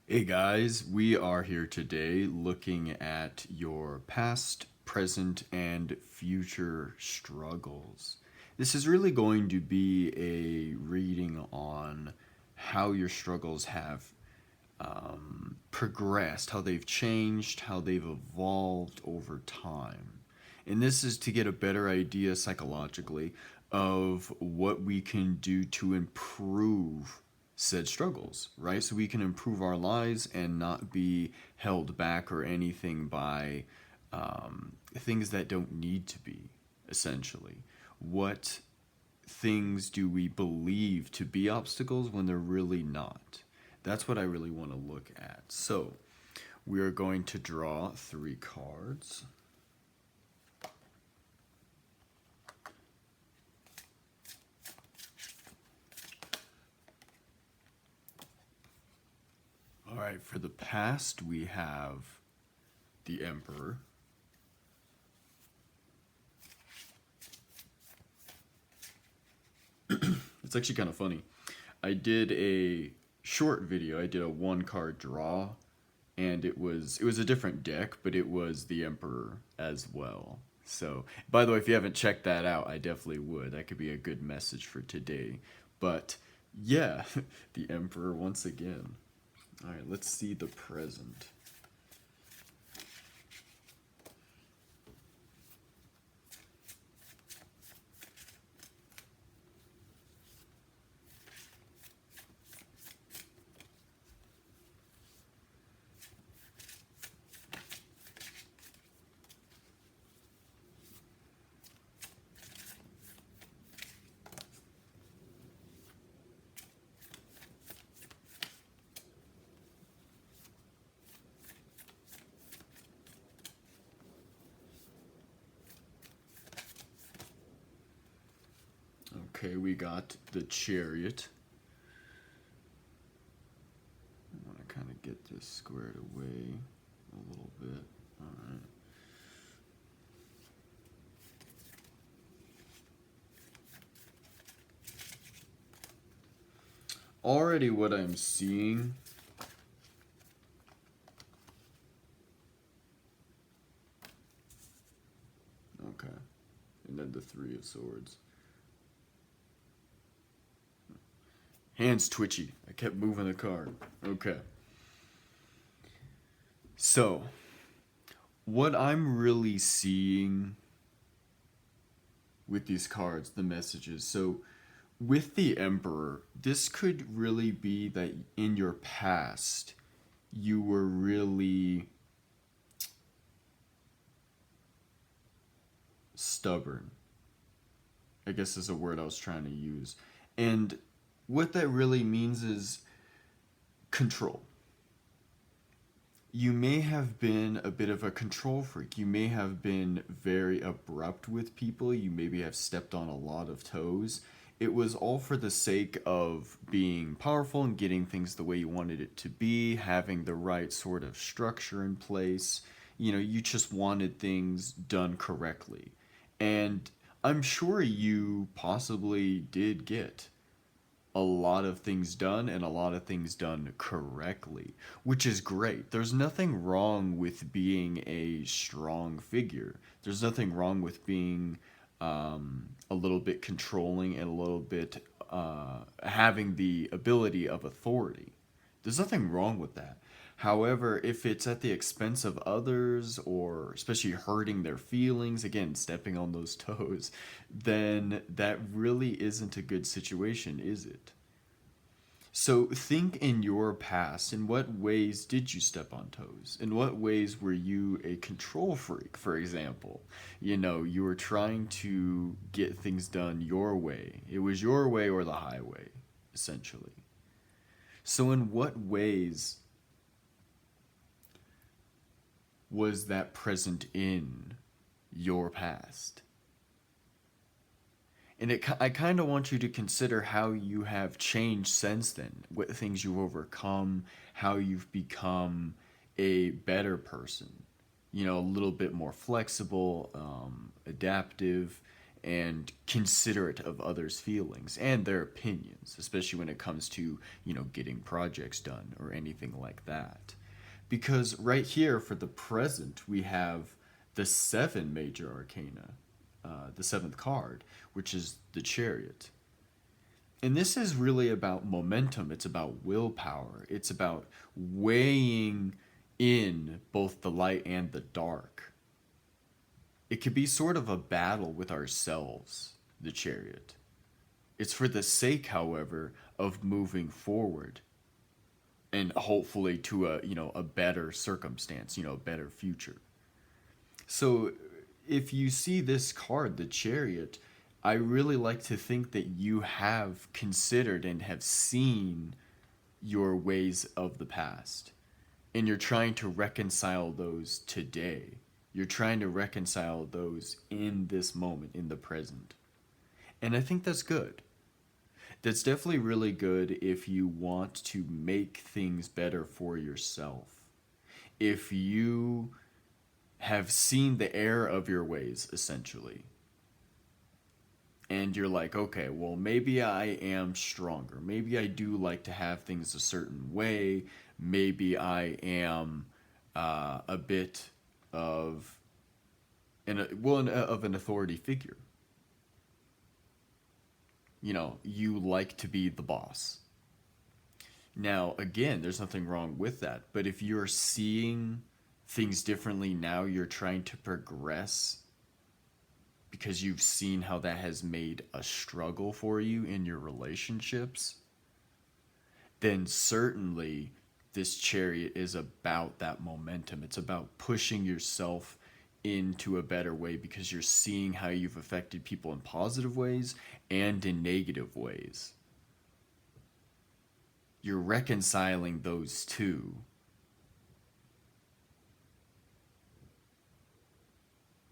Hey guys, we are here today looking at your past, present, and future struggles. This is really going to be a reading on how your struggles have progressed, how they've changed, how they've evolved over time. And this is to get a better idea psychologically of what we can do to improve said struggles, right? So we can improve our lives and not be held back or anything by things that don't need to be, essentially. What things do we believe to be obstacles when they're really not? That's what I really want to look at. So we are going to draw 3 cards. All right, for the past, we have the Emperor. It's actually kind of funny. I did a short video. I did a 1 card draw, and it was a different deck, but it was the Emperor as well. So, by the way, if you haven't checked that out, I definitely would. That could be a good message for today. But yeah, the Emperor once again. All right, let's see the present. Okay, we got the Chariot. I want to kind of get this squared away a little bit. All right. Already what I'm seeing, okay, and then the 3 of Swords. Hands twitchy. I kept moving the card. Okay. So, what I'm really seeing with these cards, the messages. So, with the Emperor, this could really be that in your past, you were really stubborn. I guess is a word I was trying to use. And what that really means is control. You may have been a bit of a control freak. You may have been very abrupt with people. You maybe have stepped on a lot of toes. It was all for the sake of being powerful and getting things the way you wanted it to be, having the right sort of structure in place. You just wanted things done correctly. And I'm sure you possibly did get a lot of things done and a lot of things done correctly, which is great. There's nothing wrong with being a strong figure. There's nothing wrong with being a little bit controlling and a little bit having the ability of authority. There's nothing wrong with that. However, if it's at the expense of others or especially hurting their feelings, again, stepping on those toes, then that really isn't a good situation, is it? So think in your past, in what ways did you step on toes? In what ways were you a control freak, for example? You were trying to get things done your way. It was your way or the highway, essentially. So in what ways was that present in your past? And I kind of want you to consider how you have changed since then, what things you've overcome, how you've become a better person, a little bit more flexible, adaptive, and considerate of others' feelings and their opinions, especially when it comes to, getting projects done or anything like that. Because right here for the present, we have the seven major arcana, the seventh card, which is the Chariot. And this is really about momentum. It's about willpower. It's about weighing in both the light and the dark. It could be sort of a battle with ourselves, the Chariot. It's for the sake, however, of moving forward and hopefully to a better circumstance, a better future. So if you see this card, the Chariot, I really like to think that you have considered and have seen your ways of the past. And you're trying to reconcile those today. You're trying to reconcile those in this moment, in the present. And I think that's good. That's definitely really good if you want to make things better for yourself. If you have seen the error of your ways, essentially. And you're like, okay, well, maybe I am stronger. Maybe I do like to have things a certain way. Maybe I am a bit of of an authority figure. You like to be the boss. Now, again, there's nothing wrong with that. But if you're seeing things differently now, you're trying to progress because you've seen how that has made a struggle for you in your relationships, then certainly this Chariot is about that momentum. It's about pushing yourself into a better way because you're seeing how you've affected people in positive ways and in negative ways. You're reconciling those two.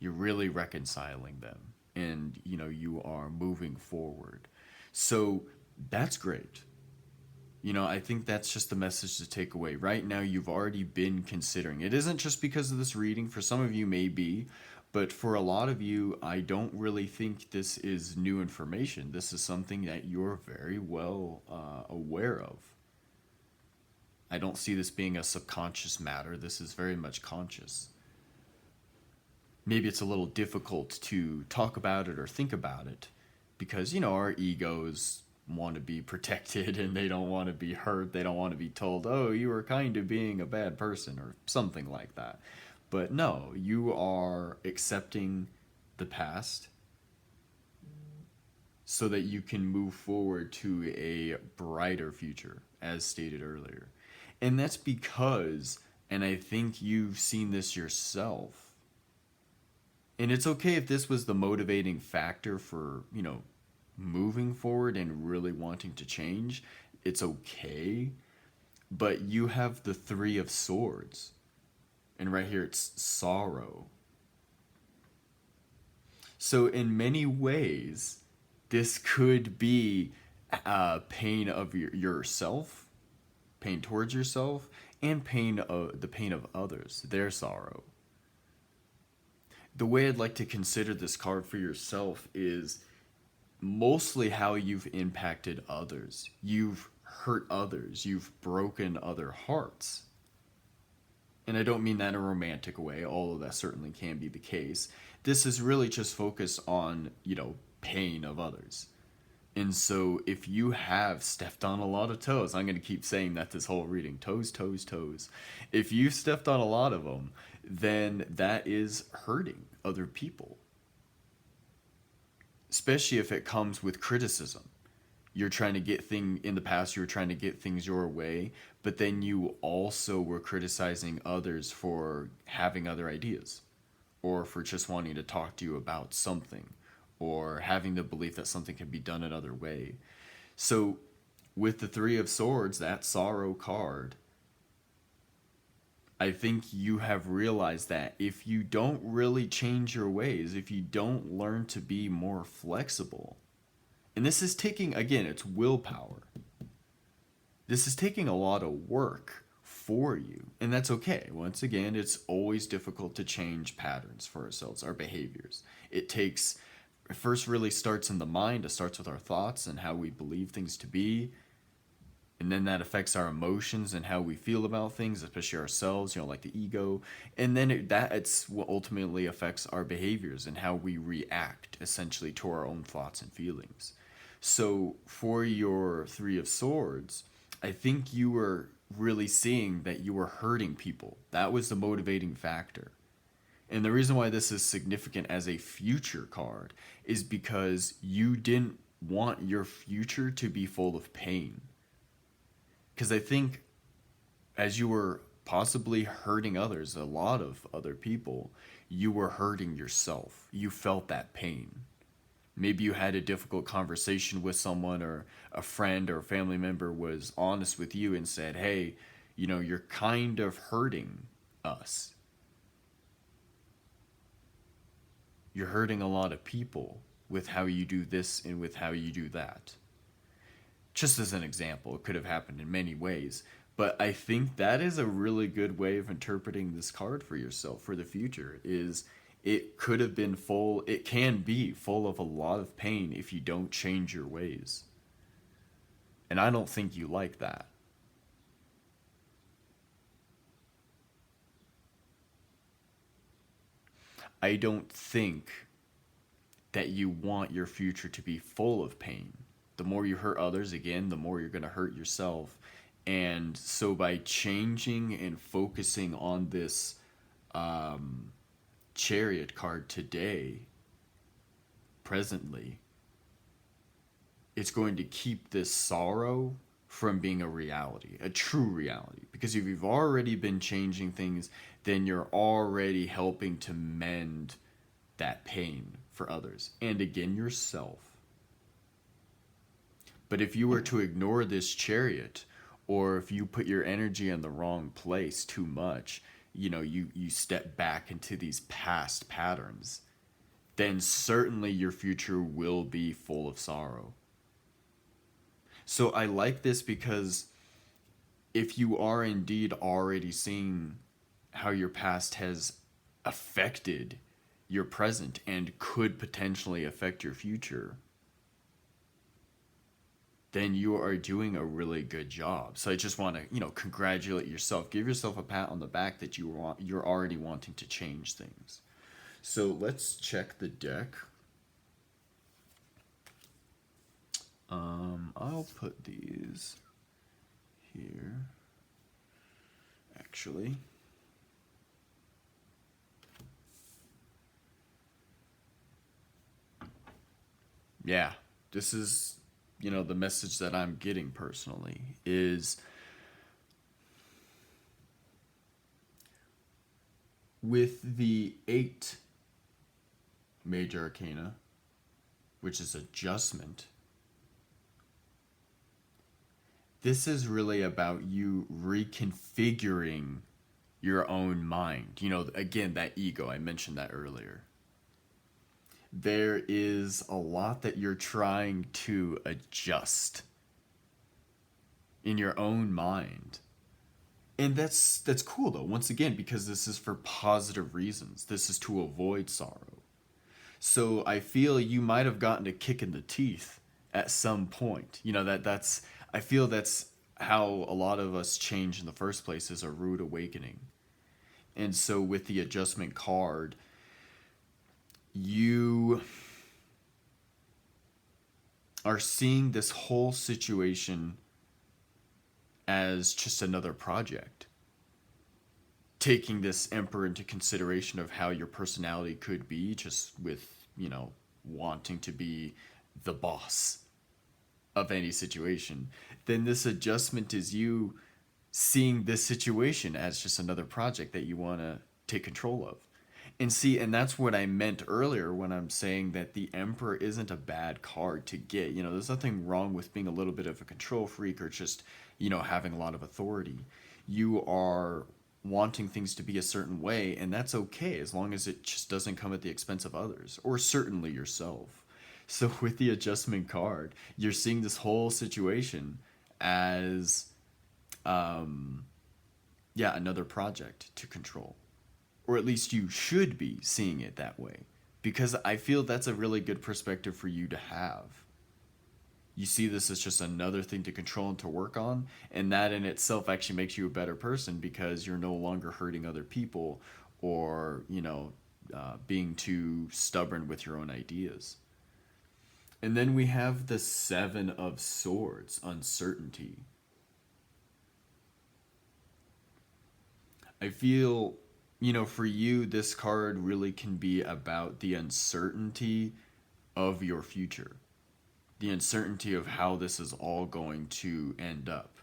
You're really reconciling them, and you are moving forward. So that's great. I think that's just the message to take away. Right now, you've already been considering. It isn't just because of this reading. For some of you, maybe. But for a lot of you, I don't really think this is new information. This is something that you're very well aware of. I don't see this being a subconscious matter. This is very much conscious. Maybe it's a little difficult to talk about it or think about it because, our egos want to be protected and they don't want to be hurt. They don't want to be told, oh, you were kind of being a bad person or something like that. But no, you are accepting the past so that you can move forward to a brighter future, as stated earlier. And that's because, and I think you've seen this yourself, and it's okay if this was the motivating factor for, moving forward and really wanting to change. It's okay. But you have the Three of Swords. And right here it's sorrow. So in many ways, this could be pain of yourself, pain towards yourself, and the pain of others, their sorrow. The way I'd like to consider this card for yourself is mostly how you've impacted others. You've hurt others. You've broken other hearts. And I don't mean that in a romantic way, although that certainly can be the case. This is really just focused on, pain of others. And so if you have stepped on a lot of toes, I'm going to keep saying that this whole reading, toes, toes, toes. If you stepped on a lot of them, then that is hurting other people. Especially if it comes with criticism. You're trying to get in the past, you were trying to get things your way, but then you also were criticizing others for having other ideas, or for just wanting to talk to you about something, or having the belief that something can be done another way. So with the Three of Swords, that sorrow card, I think you have realized that if you don't really change your ways, if you don't learn to be more flexible, and this is taking, again, it's willpower. This is taking a lot of work for you, and that's okay. Once again, it's always difficult to change patterns for ourselves, our behaviors. It takes it first really starts in the mind. It starts with our thoughts and how we believe things to be, and then that affects our emotions and how we feel about things, especially ourselves, like the ego. And then it's what ultimately affects our behaviors and how we react essentially to our own thoughts and feelings. So for your Three of Swords, I think you were really seeing that you were hurting people. That was the motivating factor. And the reason why this is significant as a future card is because you didn't want your future to be full of pain. Because I think as you were possibly hurting others, a lot of other people, you were hurting yourself. You felt that pain. Maybe you had a difficult conversation with someone, or a friend or a family member was honest with you and said, hey, you're kind of hurting us. You're hurting a lot of people with how you do this and with how you do that. Just as an example, it could have happened in many ways. But I think that is a really good way of interpreting this card for yourself for the future. Is it can be full of a lot of pain if you don't change your ways. And I don't think you like that. I don't think that you want your future to be full of pain. The more you hurt others, again, the more you're going to hurt yourself. And so by changing and focusing on this Chariot card today, presently, it's going to keep this sorrow from being a reality, a true reality. Because if you've already been changing things, then you're already helping to mend that pain for others. And again, yourself. But if you were to ignore this Chariot, or if you put your energy in the wrong place too much, you step back into these past patterns, then certainly your future will be full of sorrow. So I like this because if you are indeed already seeing how your past has affected your present and could potentially affect your future, then you are doing a really good job. So I just want to, congratulate yourself. Give yourself a pat on the back that you're already wanting to change things. So let's check the deck. I'll put these here. Actually. Yeah, this is the message that I'm getting personally is with the 8 major arcana, which is adjustment. This is really about you reconfiguring your own mind. Again, that ego, I mentioned that earlier. There is a lot that you're trying to adjust in your own mind. And that's cool though, once again, because this is for positive reasons. This is to avoid sorrow. So I feel you might have gotten a kick in the teeth at some point. I feel that's how a lot of us change in the first place, is a rude awakening. And so with the adjustment card, you are seeing this whole situation as just another project. Taking this Emperor into consideration of how your personality could be, just with, wanting to be the boss of any situation. Then this adjustment is you seeing this situation as just another project that you want to take control of. And that's what I meant earlier when I'm saying that the Emperor isn't a bad card to get. There's nothing wrong with being a little bit of a control freak, or just, having a lot of authority. You are wanting things to be a certain way, and that's okay as long as it just doesn't come at the expense of others, or certainly yourself. So with the adjustment card, you're seeing this whole situation as, another project to control. Or at least you should be seeing it that way. because I feel that's a really good perspective for you to have. You see this as just another thing to control and to work on, and that in itself actually makes you a better person because you're no longer hurting other people or, being too stubborn with your own ideas. And then we have the Seven of Swords, uncertainty. I feel, for you, this card really can be about the uncertainty of your future, the uncertainty of how this is all going to end up.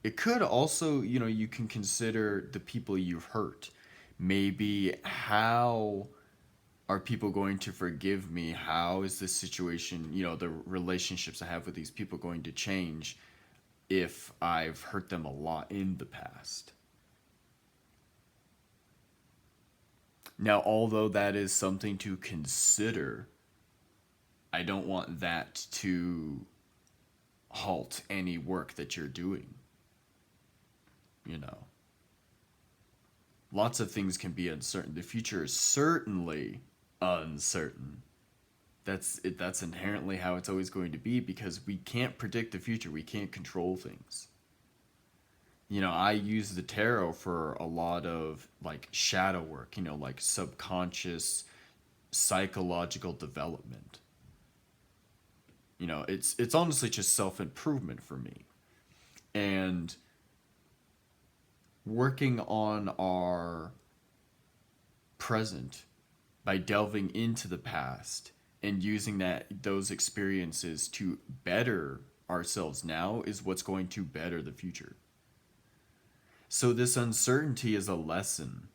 It could also, you can consider the people you've hurt. Maybe how are people going to forgive me? How is this situation, the relationships I have with these people going to change if I've hurt them a lot in the past? Now, although that is something to consider, I don't want that to halt any work that you're doing. You know, lots of things can be uncertain. The future is certainly uncertain. That's inherently how it's always going to be because we can't predict the future. We can't control things. I use the tarot for a lot of like shadow work, like subconscious psychological development. It's honestly just self-improvement for me. And working on our present by delving into the past and using those experiences to better ourselves now is what's going to better the future. So this uncertainty is a lesson.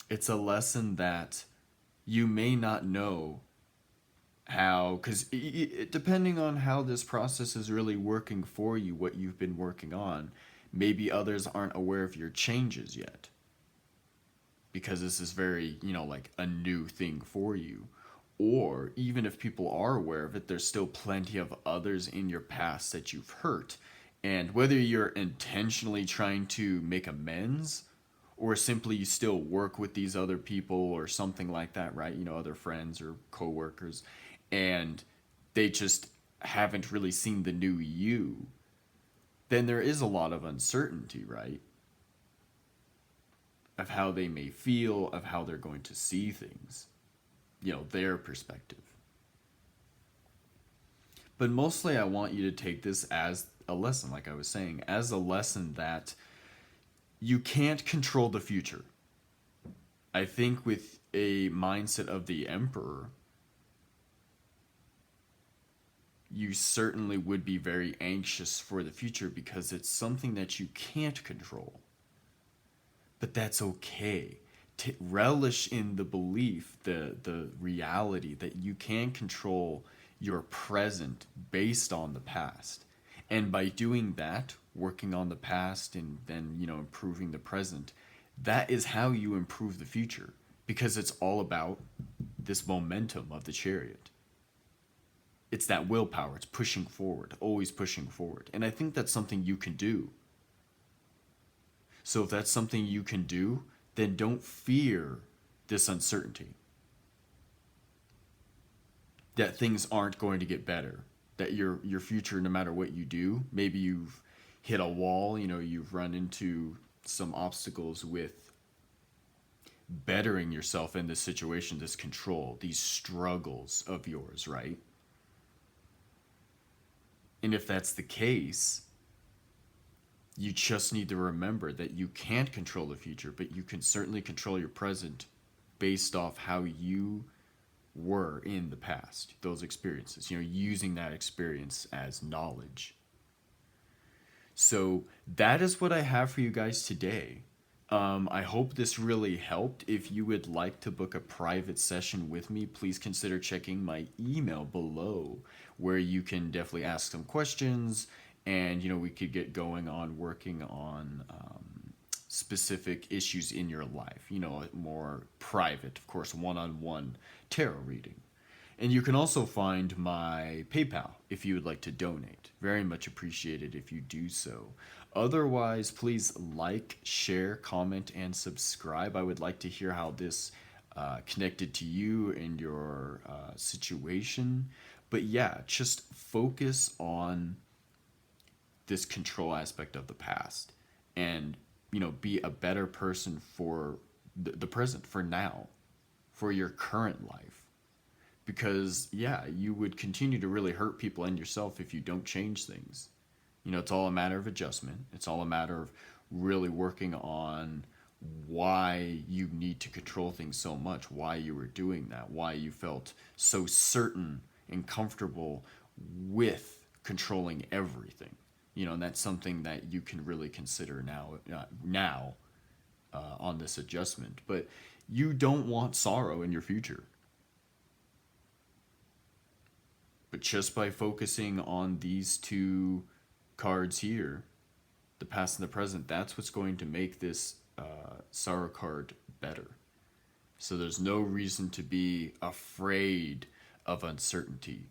It's a lesson that you may not know how, because depending on how this process is really working for you, what you've been working on, maybe others aren't aware of your changes yet because this is very, like a new thing for you. Or even if people are aware of it, there's still plenty of others in your past that you've hurt. And whether you're intentionally trying to make amends or simply you still work with these other people or something like that, right? Other friends or coworkers, and they just haven't really seen the new you, then there is a lot of uncertainty, right? Of how they may feel, of how they're going to see things, their perspective. But mostly I want you to take this as a lesson, like I was saying, as a lesson that you can't control the future. I think with a mindset of the Emperor, you certainly would be very anxious for the future because it's something that you can't control. But that's okay. To relish in the belief, the reality that you can control your present based on the past. And by doing that, working on the past and then, improving the present, that is how you improve the future because it's all about this momentum of the chariot. It's that willpower. It's pushing forward, always pushing forward. And I think that's something you can do. So if that's something you can do, then don't fear this uncertainty. That things aren't going to get better. That your future, no matter what you do, maybe you've hit a wall, you've run into some obstacles with bettering yourself in this situation, this control, these struggles of yours, right? And if that's the case, you just need to remember that you can't control the future, but you can certainly control your present based off how you were in the past, those experiences, using that experience as knowledge. So that is what I have for you guys today. I hope this really helped. If you would like to book a private session with me, please consider checking my email below, where you can definitely ask some questions, and we could get going on working on specific issues in your life. More private, of course, one-on-one tarot reading. And you can also find my PayPal if you would like to donate. Very much appreciated if you do so. Otherwise, please like, share, comment, and subscribe. I would like to hear how this connected to you and your situation. But yeah, just focus on this control aspect of the past and, be a better person for the present, for now, for your current life. Because yeah, you would continue to really hurt people and yourself if you don't change things. It's all a matter of adjustment. It's all a matter of really working on why you need to control things so much, why you were doing that, why you felt so certain and comfortable with controlling everything. And that's something that you can really consider now on this adjustment. But you don't want sorrow in your future. But just by focusing on these two cards here, the past and the present, that's what's going to make this sorrow card better. So there's no reason to be afraid of uncertainty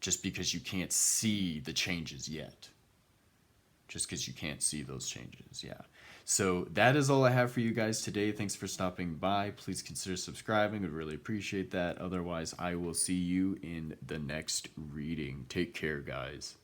just because you can't see the changes yet. Just because you can't see those changes, yeah. So that is all I have for you guys today. Thanks for stopping by. Please consider subscribing. I'd really appreciate that. Otherwise, I will see you in the next reading. Take care, guys.